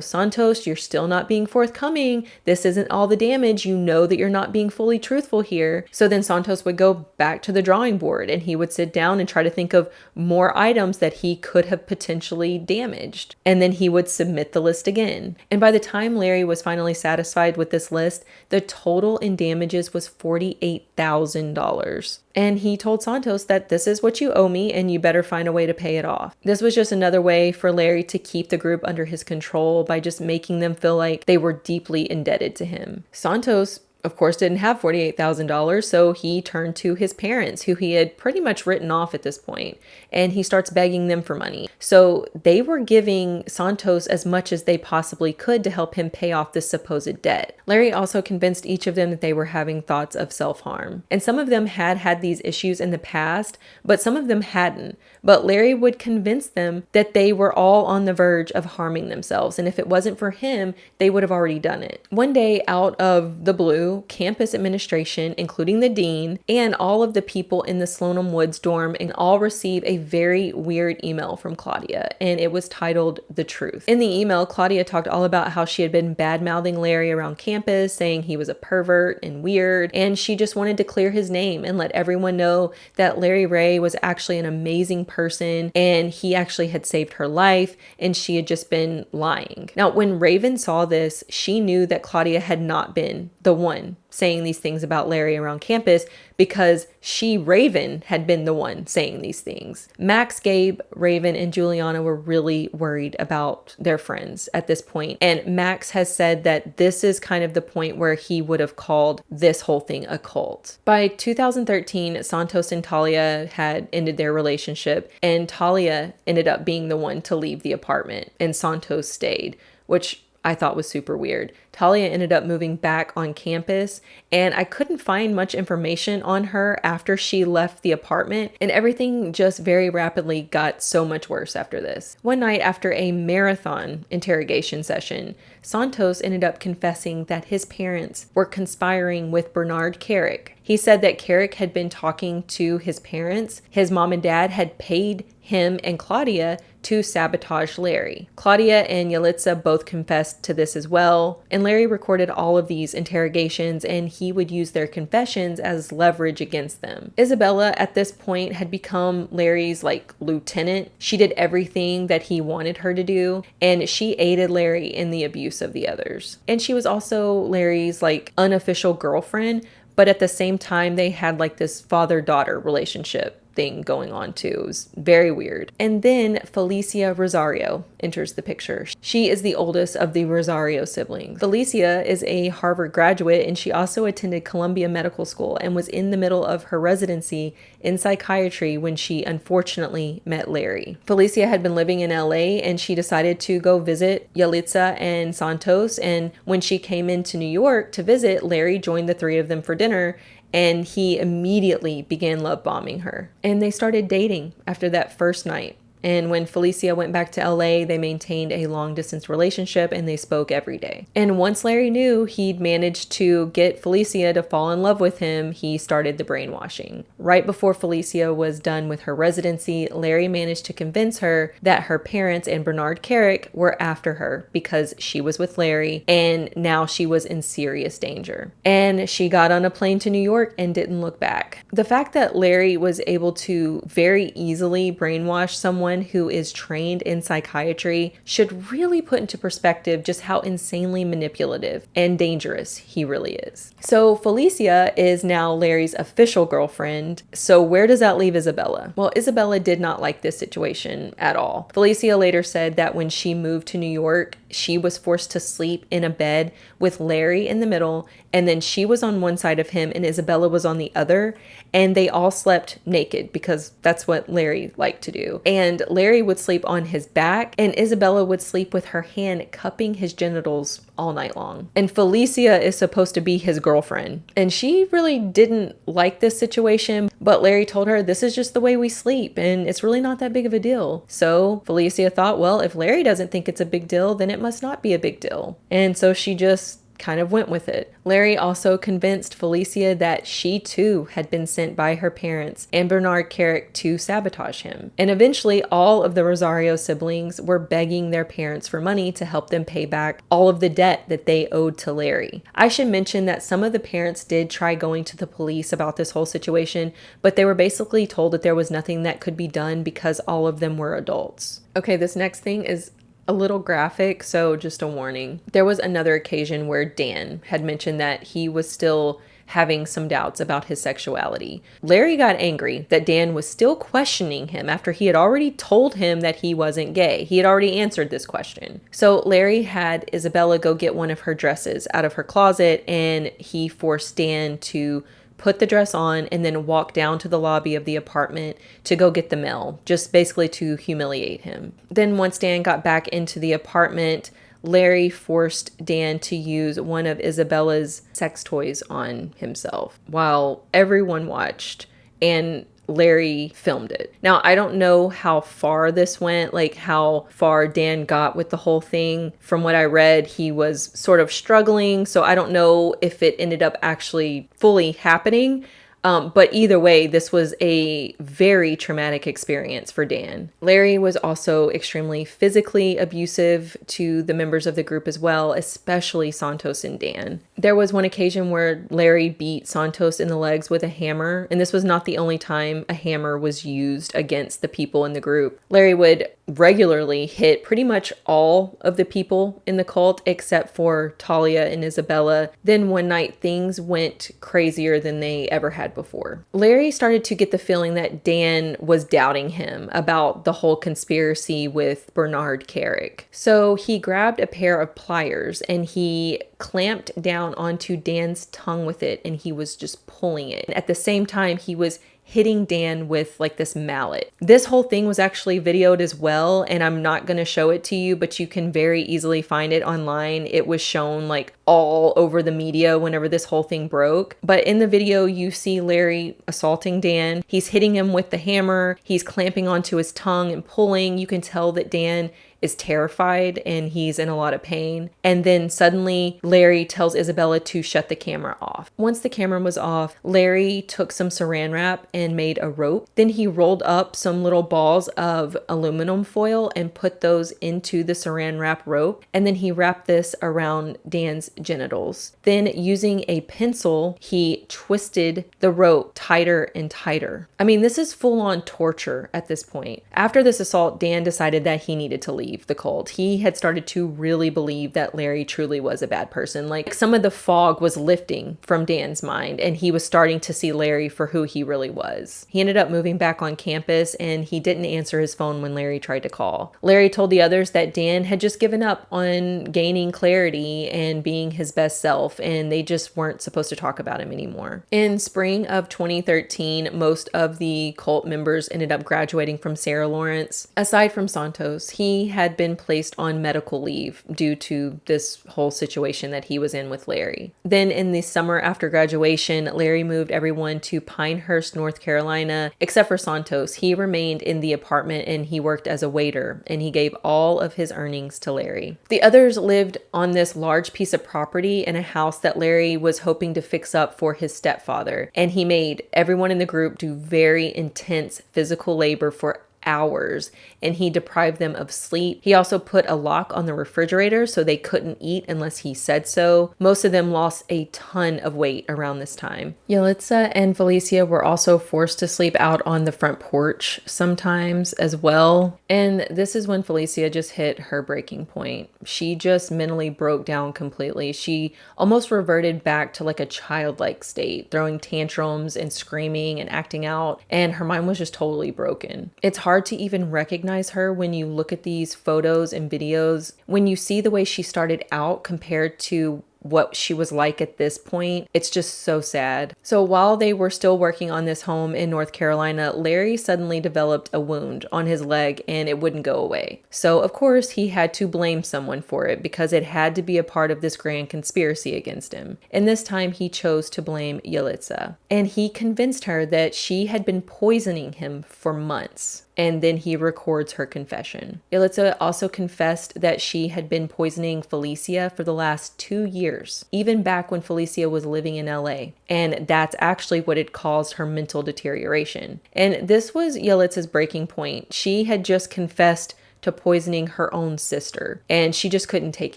Santos, you're still not being forthcoming. This isn't all the damage. You know that you're not being fully truthful here. So then Santos would go back to the drawing board, and he would sit down and try to think of more items that he could have potentially damaged. And then he would submit the list again. And by the time Larry was finally satisfied with this list, the total in damages was $48,000. And he told Santos that this is what you owe me, and you better find a way to pay it off. This was just another way for Larry to keep the group under his control by just making them feel like they were deeply indebted to him. Santos, of course, didn't have $48,000, so he turned to his parents, who he had pretty much written off at this point, and he starts begging them for money. So they were giving Santos as much as they possibly could to help him pay off this supposed debt. Larry also convinced each of them that they were having thoughts of self-harm. And some of them had had these issues in the past, but some of them hadn't. But Larry would convince them that they were all on the verge of harming themselves, and if it wasn't for him, they would have already done it. One day, out of the blue, through campus administration, including the dean, and all of the people in the Slonim Woods dorm, and all receive a very weird email from Claudia, and it was titled The Truth. In the email, Claudia talked all about how she had been bad-mouthing Larry around campus, saying he was a pervert and weird, and she just wanted to clear his name and let everyone know that Larry Ray was actually an amazing person, and he actually had saved her life, and she had just been lying. Now, when Raven saw this, she knew that Claudia had not been the one saying these things about Larry around campus, because she, Raven, had been the one saying these things. Max, Gabe, Raven, and Juliana were really worried about their friends at this point. And Max has said that this is kind of the point where he would have called this whole thing a cult. By 2013, Santos and Talia had ended their relationship, and Talia ended up being the one to leave the apartment, and Santos stayed, which I thought was super weird. Talia ended up moving back on campus, and I couldn't find much information on her after she left the apartment, and everything just very rapidly got so much worse after this. One night after a marathon interrogation session, Santos ended up confessing that his parents were conspiring with Bernard Carrick. He said that Carrick had been talking to his parents. His mom and dad had paid him and Claudia to sabotage Larry. Claudia and Yalitza both confessed to this as well, and Larry recorded all of these interrogations, and he would use their confessions as leverage against them. Isabella at this point had become Larry's lieutenant. She did everything that he wanted her to do, and she aided Larry in the abuse of the others. And she was also Larry's unofficial girlfriend, but at the same time they had this father-daughter relationship thing going on too. It was very weird. And then Felicia Rosario enters the picture. She is the oldest of the Rosario siblings. Felicia is a Harvard graduate, and she also attended Columbia Medical School and was in the middle of her residency in psychiatry when she unfortunately met Larry. Felicia had been living in LA, and she decided to go visit Yalitza and Santos, and when she came into New York to visit, Larry joined the three of them for dinner, and he immediately began love bombing her. And they started dating after that first night. And when Felicia went back to LA, they maintained a long distance relationship, and they spoke every day. And once Larry knew he'd managed to get Felicia to fall in love with him, he started the brainwashing. Right before Felicia was done with her residency, Larry managed to convince her that her parents and Bernard Carrick were after her because she was with Larry, and now she was in serious danger. And she got on a plane to New York and didn't look back. The fact that Larry was able to very easily brainwash someone who is trained in psychiatry should really put into perspective just how insanely manipulative and dangerous he really is. So Felicia is now Larry's official girlfriend. So where does that leave Isabella? Well, Isabella did not like this situation at all. Felicia later said that when she moved to New York, she was forced to sleep in a bed with Larry in the middle, and then she was on one side of him and Isabella was on the other, and they all slept naked because that's what Larry liked to do. And Larry would sleep on his back, and Isabella would sleep with her hand cupping his genitals all night long. And Felicia is supposed to be his girlfriend, and she really didn't like this situation, but Larry told her, this is just the way we sleep, and it's really not that big of a deal. So Felicia thought, well, if Larry doesn't think it's a big deal, then it must not be a big deal. And so she just kind of went with it. Larry also convinced Felicia that she too had been sent by her parents and Bernard Carrick to sabotage him. And eventually all of the Rosario siblings were begging their parents for money to help them pay back all of the debt that they owed to Larry. I should mention that some of the parents did try going to the police about this whole situation, but they were basically told that there was nothing that could be done because all of them were adults. Okay, this next thing is a little graphic, so just a warning. There was another occasion where Dan had mentioned that he was still having some doubts about his sexuality. Larry got angry that Dan was still questioning him after he had already told him that he wasn't gay. He had already answered this question. So Larry had Isabella go get one of her dresses out of her closet, and he forced Dan to put the dress on and then walk down to the lobby of the apartment to go get the mail, just basically to humiliate him. Then once Dan got back into the apartment, Larry forced Dan to use one of Isabella's sex toys on himself while everyone watched. And Larry filmed it. Now, I don't know how far this went, like how far Dan got with the whole thing. From what I read, he was sort of struggling, so I don't know if it ended up actually fully happening. But either way, this was a very traumatic experience for Dan. Larry was also extremely physically abusive to the members of the group as well, especially Santos and Dan. There was one occasion where Larry beat Santos in the legs with a hammer, and this was not the only time a hammer was used against the people in the group. Larry would regularly hit pretty much all of the people in the cult except for Talia and Isabella. Then one night things went crazier than they ever had before. Larry started to get the feeling that Dan was doubting him about the whole conspiracy with Bernard Carrick. So he grabbed a pair of pliers and he clamped down onto Dan's tongue with it, and he was just pulling it. At the same time, he was hitting Dan with like this mallet. This whole thing was actually videoed as well, and I'm not going to show it to you, but you can very easily find it online. It was shown like all over the media whenever this whole thing broke. But in the video, you see Larry assaulting Dan. He's hitting him with the hammer. He's clamping onto his tongue and pulling. You can tell that Dan is terrified and he's in a lot of pain. And then suddenly Larry tells Isabella to shut the camera off. Once the camera was off, Larry took some saran wrap and made a rope. Then he rolled up some little balls of aluminum foil and put those into the saran wrap rope. And then he wrapped this around Dan's genitals. Then using a pencil, he twisted the rope tighter and tighter. I mean, this is full on torture at this point. After this assault, Dan decided that he needed to leave the cult. He had started to really believe that Larry truly was a bad person. Like some of the fog was lifting from Dan's mind and he was starting to see Larry for who he really was. He ended up moving back on campus and he didn't answer his phone when Larry tried to call. Larry told the others that Dan had just given up on gaining clarity and being his best self, and they just weren't supposed to talk about him anymore. In spring of 2013, most of the cult members ended up graduating from Sarah Lawrence. Aside from Santos, he had been placed on medical leave due to this whole situation that he was in with Larry. Then in the summer after graduation, Larry moved everyone to Pinehurst, North Carolina, except for Santos. He remained in the apartment and he worked as a waiter, and he gave all of his earnings to Larry. The others lived on this large piece of property in a house that Larry was hoping to fix up for his stepfather, and he made everyone in the group do very intense physical labor for hours, and he deprived them of sleep. He also put a lock on the refrigerator so they couldn't eat unless he said so. Most of them lost a ton of weight around this time. Yelitsa and Felicia were also forced to sleep out on the front porch sometimes as well. And this is when Felicia just hit her breaking point. She just mentally broke down completely. She almost reverted back to like a childlike state, throwing tantrums and screaming and acting out, and her mind was just totally broken. It's hard to even recognize her when you look at these photos and videos. When you see the way she started out compared to what she was like at this point, it's just so sad. So while they were still working on this home in North Carolina, Larry suddenly developed a wound on his leg and it wouldn't go away. So of course he had to blame someone for it because it had to be a part of this grand conspiracy against him. And this time he chose to blame Yelitsa. And he convinced her that she had been poisoning him for months. And then he records her confession. Yelitsa also confessed that she had been poisoning Felicia for the last 2 years, even back when Felicia was living in LA. And that's actually what had caused her mental deterioration. And this was Yelitsa's breaking point. She had just confessed to poisoning her own sister, and she just couldn't take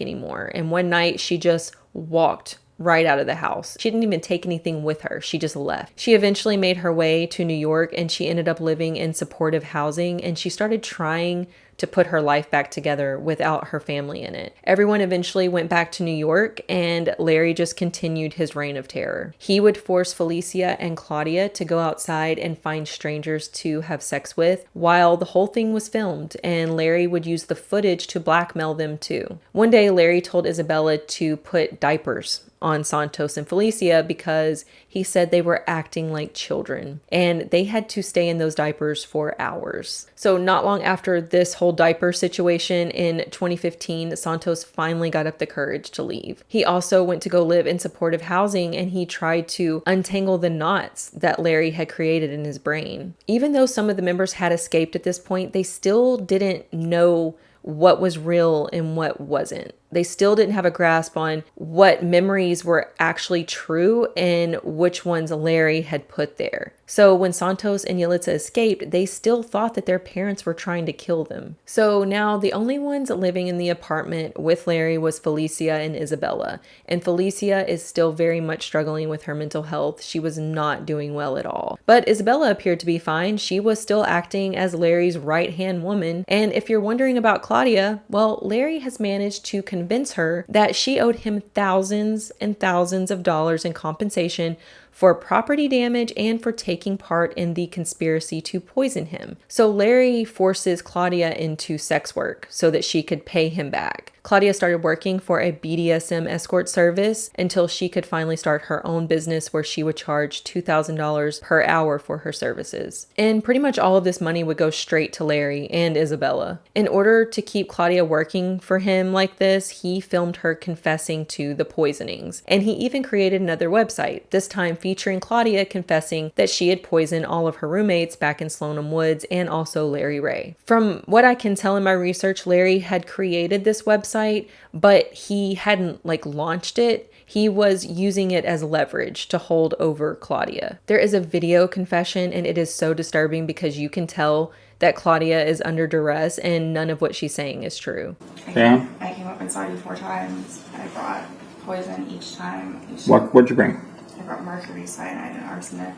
anymore. And one night she just walked right out of the house. She didn't even take anything with her. She just left. She eventually made her way to New York and she ended up living in supportive housing, and she started trying to put her life back together without her family in it. Everyone eventually went back to New York and Larry just continued his reign of terror. He would force Felicia and Claudia to go outside and find strangers to have sex with while the whole thing was filmed, and Larry would use the footage to blackmail them too. One day, Larry told Isabella to put diapers on Santos and Felicia because he said they were acting like children and they had to stay in those diapers for hours. So not long after this whole diaper situation in 2015, Santos finally got up the courage to leave. He also went to go live in supportive housing and he tried to untangle the knots that Larry had created in his brain. Even though some of the members had escaped at this point, they still didn't know what was real and what wasn't. They still didn't have a grasp on what memories were actually true and which ones Larry had put there. So when Santos and Yalitza escaped, they still thought that their parents were trying to kill them. So now the only ones living in the apartment with Larry was Felicia and Isabella. And Felicia is still very much struggling with her mental health. She was not doing well at all. But Isabella appeared to be fine. She was still acting as Larry's right-hand woman. And if you're wondering about Claudia, well, Larry has managed to convince her that she owed him thousands and thousands of dollars in compensation for property damage and for taking part in the conspiracy to poison him. So Larry forces Claudia into sex work so that she could pay him back. Claudia started working for a BDSM escort service until she could finally start her own business where she would charge $2,000 per hour for her services. And pretty much all of this money would go straight to Larry and Isabella. In order to keep Claudia working for him like this, he filmed her confessing to the poisonings. And he even created another website, this time featuring Claudia confessing that she had poisoned all of her roommates back in Sloanham Woods and also Larry Ray. From what I can tell in my research, Larry had created this website, but he hadn't launched it. He was using it as leverage to hold over Claudia. There is a video confession and it is so disturbing because you can tell that Claudia is under duress and none of what she's saying is true. Yeah. I came up inside you 4 times. I brought poison each time. What'd you bring? I brought mercury, cyanide, and arsenic.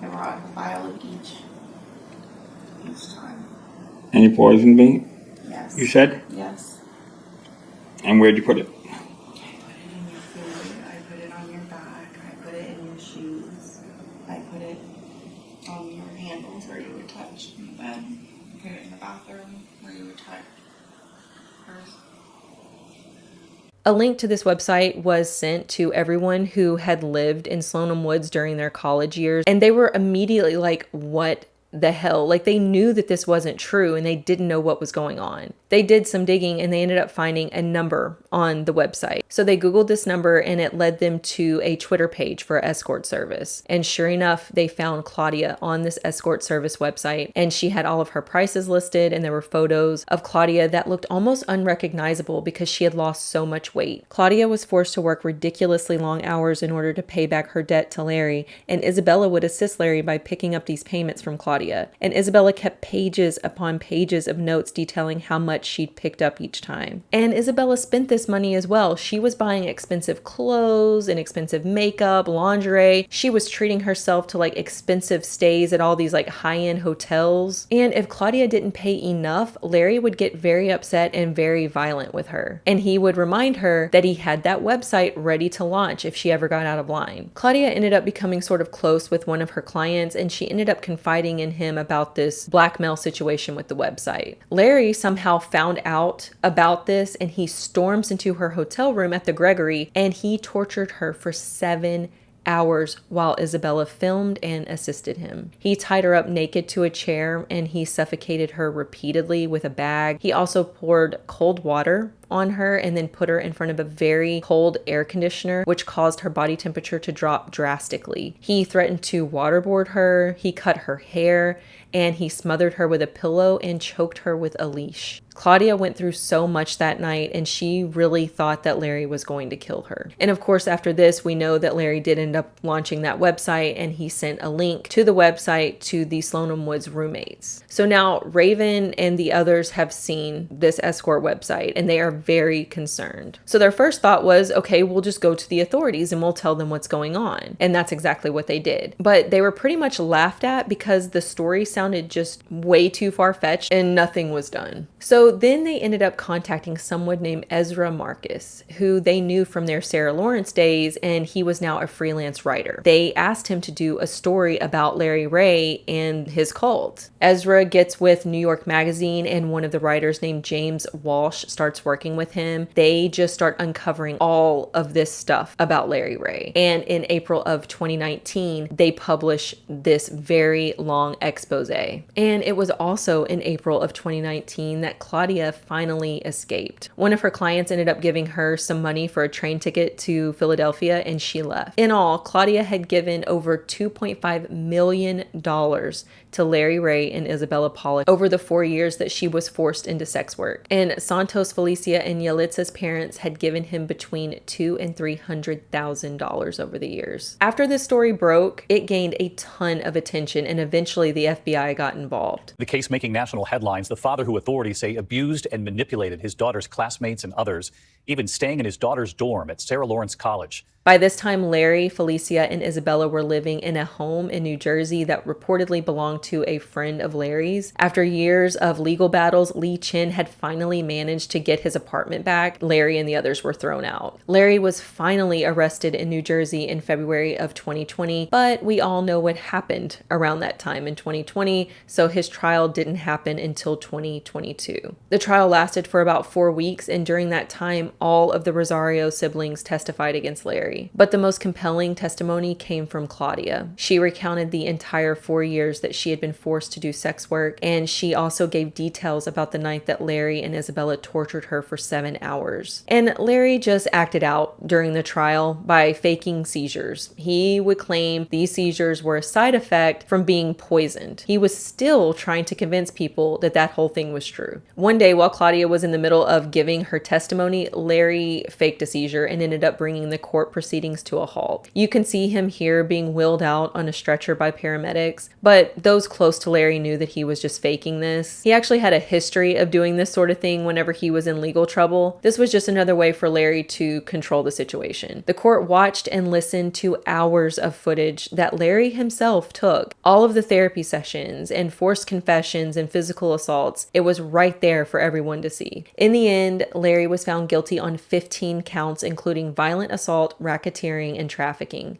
I brought a vial of each time. Any poison meat? Yes. You said? Yes. And where'd you put it? I put it in your food. I put it on your back. I put it in your shoes. I put it on your handles where you would touch in the bed. I put it in the bathroom where you would touch hers. A link to this website was sent to everyone who had lived in Sloanham Woods during their college years, and they were immediately like, what the hell? They knew that this wasn't true and they didn't know what was going on. They did some digging and they ended up finding a number on the website. So they Googled this number and it led them to a Twitter page for escort service. And sure enough, they found Claudia on this escort service website and she had all of her prices listed and there were photos of Claudia that looked almost unrecognizable because she had lost so much weight. Claudia was forced to work ridiculously long hours in order to pay back her debt to Larry, and Isabella would assist Larry by picking up these payments from Claudia. And Isabella kept pages upon pages of notes detailing how much she'd picked up each time. And Isabella spent this money as well. She was buying expensive clothes and expensive makeup, lingerie. She was treating herself to expensive stays at all these high-end hotels. And if Claudia didn't pay enough, Larry would get very upset and very violent with her. And he would remind her that he had that website ready to launch if she ever got out of line. Claudia ended up becoming sort of close with one of her clients and she ended up confiding in him about this blackmail situation with the website. Larry somehow found out about this and he storms into her hotel room at the Gregory and he tortured her for 7 hours while Isabella filmed and assisted him. He tied her up naked to a chair and he suffocated her repeatedly with a bag. He also poured cold water on her and then put her in front of a very cold air conditioner, which caused her body temperature to drop drastically. He threatened to waterboard her, he cut her hair, and he smothered her with a pillow and choked her with a leash. Claudia went through so much that night and she really thought that Larry was going to kill her. And of course, after this, we know that Larry did end up launching that website and he sent a link to the website to the Sloanham Woods roommates. So now Raven and the others have seen this escort website and they are very concerned. So their first thought was, okay, we'll just go to the authorities and we'll tell them what's going on. And that's exactly what they did. But they were pretty much laughed at because the story sounded just way too far-fetched and nothing was done. So So then they ended up contacting someone named Ezra Marcus, who they knew from their Sarah Lawrence days, and he was now a freelance writer. They asked him to do a story about Larry Ray and his cult. Ezra gets with New York Magazine, and one of the writers named James Walsh starts working with him. They just start uncovering all of this stuff about Larry Ray. And in April of 2019, they publish this very long expose. And it was also in April of 2019 that Claudia finally escaped. One of her clients ended up giving her some money for a train ticket to Philadelphia, and she left. In all, Claudia had given over $2.5 million to Larry Ray and Isabella Pollack over the 4 years that she was forced into sex work. And Santos, Felicia, and Yalitza's parents had given him between $200,000 and $300,000 over the years. After this story broke, it gained a ton of attention, and eventually the FBI got involved. The case making national headlines, the father who authorities say abused and manipulated his daughter's classmates and others, even staying in his daughter's dorm at Sarah Lawrence College. By this time, Larry, Felicia, and Isabella were living in a home in New Jersey that reportedly belonged to a friend of Larry's. After years of legal battles, Lee Chin had finally managed to get his apartment back. Larry and the others were thrown out. Larry was finally arrested in New Jersey in February of 2020, but we all know what happened around that time in 2020, so his trial didn't happen until 2022. The trial lasted for about 4 weeks, and during that time, all of the Rosario siblings testified against Larry. But the most compelling testimony came from Claudia. She recounted the entire 4 years that she had been forced to do sex work, and she also gave details about the night that Larry and Isabella tortured her for 7 hours. And Larry just acted out during the trial by faking seizures. He would claim these seizures were a side effect from being poisoned. He was still trying to convince people that that whole thing was true. One day, while Claudia was in the middle of giving her testimony, Larry faked a seizure and ended up bringing the court proceedings to a halt. You can see him here being wheeled out on a stretcher by paramedics, but those close to Larry knew that he was just faking this. He actually had a history of doing this sort of thing whenever he was in legal trouble. This was just another way for Larry to control the situation. The court watched and listened to hours of footage that Larry himself took. All of the therapy sessions and forced confessions and physical assaults, it was right there for everyone to see. In the end, Larry was found guilty on 15 counts, including violent assault, racketeering, and trafficking.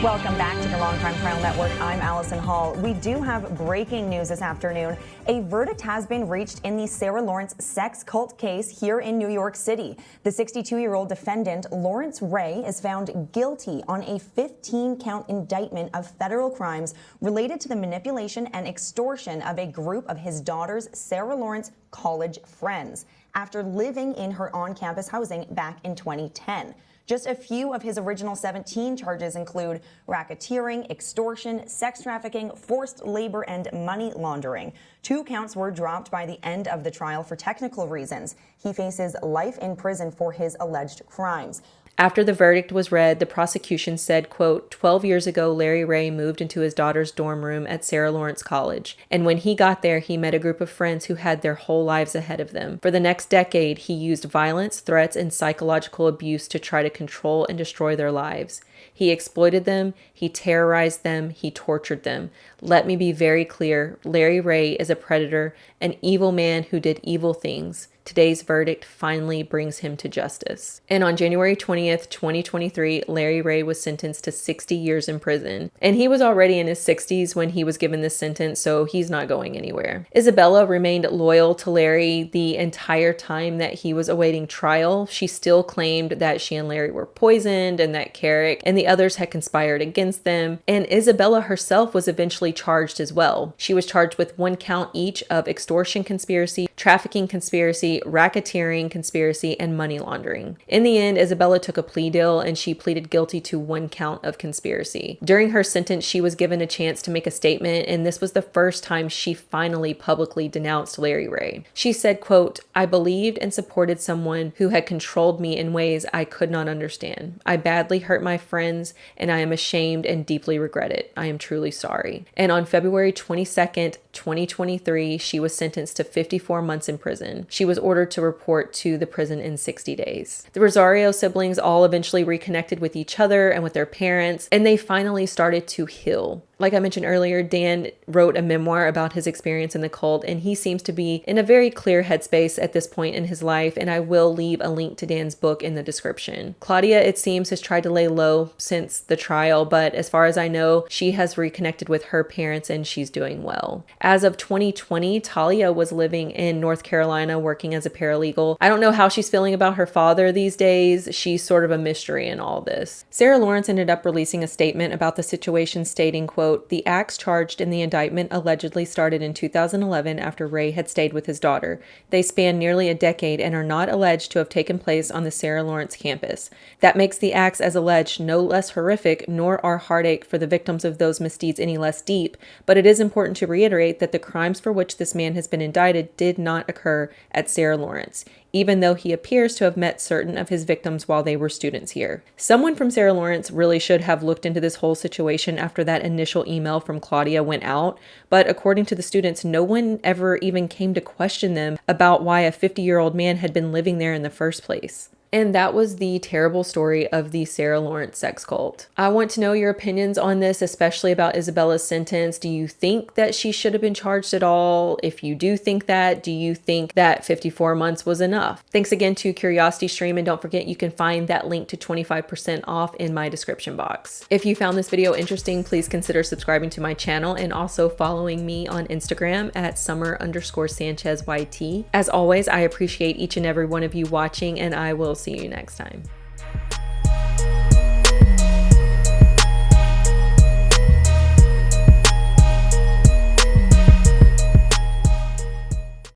Welcome back to the Long Crime Trial Network. I'm Allison Hall. We do have breaking news this afternoon. A verdict has been reached in the Sarah Lawrence sex cult case here in New York City. The 62-year-old defendant, Lawrence Ray, is found guilty on a 15-count indictment of federal crimes related to the manipulation and extortion of a group of his daughter's Sarah Lawrence college friends after living in her on-campus housing back in 2010. Just a few of his original 17 charges include racketeering, extortion, sex trafficking, forced labor, and money laundering. 2 counts were dropped by the end of the trial for technical reasons. He faces life in prison for his alleged crimes. After the verdict was read, the prosecution said, quote, 12 years ago, Larry Ray moved into his daughter's dorm room at Sarah Lawrence College. And when he got there, he met a group of friends who had their whole lives ahead of them. For the next decade, he used violence, threats, and psychological abuse to try to control and destroy their lives. He exploited them, he terrorized them, he tortured them. Let me be very clear, Larry Ray is a predator, an evil man who did evil things. Today's verdict finally brings him to justice. And on January 20th, 2023, Larry Ray was sentenced to 60 years in prison. And he was already in his 60s when he was given this sentence, so he's not going anywhere. Isabella remained loyal to Larry the entire time that he was awaiting trial. She still claimed that she and Larry were poisoned and that Carrick and the others had conspired against them. And Isabella herself was eventually charged as well. She was charged with 1 count each of extortion conspiracy, trafficking conspiracy, racketeering conspiracy, and money laundering. In the end, Isabella took a plea deal and she pleaded guilty to 1 count of conspiracy. During her sentence, she was given a chance to make a statement, and this was the first time she finally publicly denounced Larry Ray. She said, quote, I believed and supported someone who had controlled me in ways I could not understand. I badly hurt my friends, and I am ashamed and deeply regret it. I am truly sorry. And on February 22nd, 2023, she was sentenced to 54 months in prison. She was ordered to report to the prison in 60 days. The Rosario siblings all eventually reconnected with each other and with their parents, and they finally started to heal. Like I mentioned earlier, Dan wrote a memoir about his experience in the cult, and he seems to be in a very clear headspace at this point in his life, and I will leave a link to Dan's book in the description. Claudia, it seems, has tried to lay low since the trial, but as far as I know, she has reconnected with her parents and she's doing well. As of 2020, Talia was living in North Carolina working as a paralegal. I don't know how she's feeling about her father these days. She's sort of a mystery in all this. Sarah Lawrence ended up releasing a statement about the situation stating, quote, "The acts charged in the indictment allegedly started in 2011 after Ray had stayed with his daughter. They span nearly a decade and are not alleged to have taken place on the Sarah Lawrence campus. That makes the acts as alleged no less horrific, nor our heartache for the victims of those misdeeds any less deep, but it is important to reiterate that the crimes for which this man has been indicted did not occur at Sarah Lawrence, even though he appears to have met certain of his victims while they were students here." Someone from Sarah Lawrence really should have looked into this whole situation after that initial email from Claudia went out, but according to the students, no one ever even came to question them about why a 50-year-old man had been living there in the first place. And that was the terrible story of the Sarah Lawrence sex cult. I want to know your opinions on this, especially about Isabella's sentence. Do you think that she should have been charged at all? If you do think that, do you think that 54 months was enough? Thanks again to Curiosity Stream, and don't forget you can find that link to 25% off in my description box. If you found this video interesting, please consider subscribing to my channel and also following me on Instagram at Summer_SanchezYT. As always, I appreciate each and every one of you watching, and I will see you next time.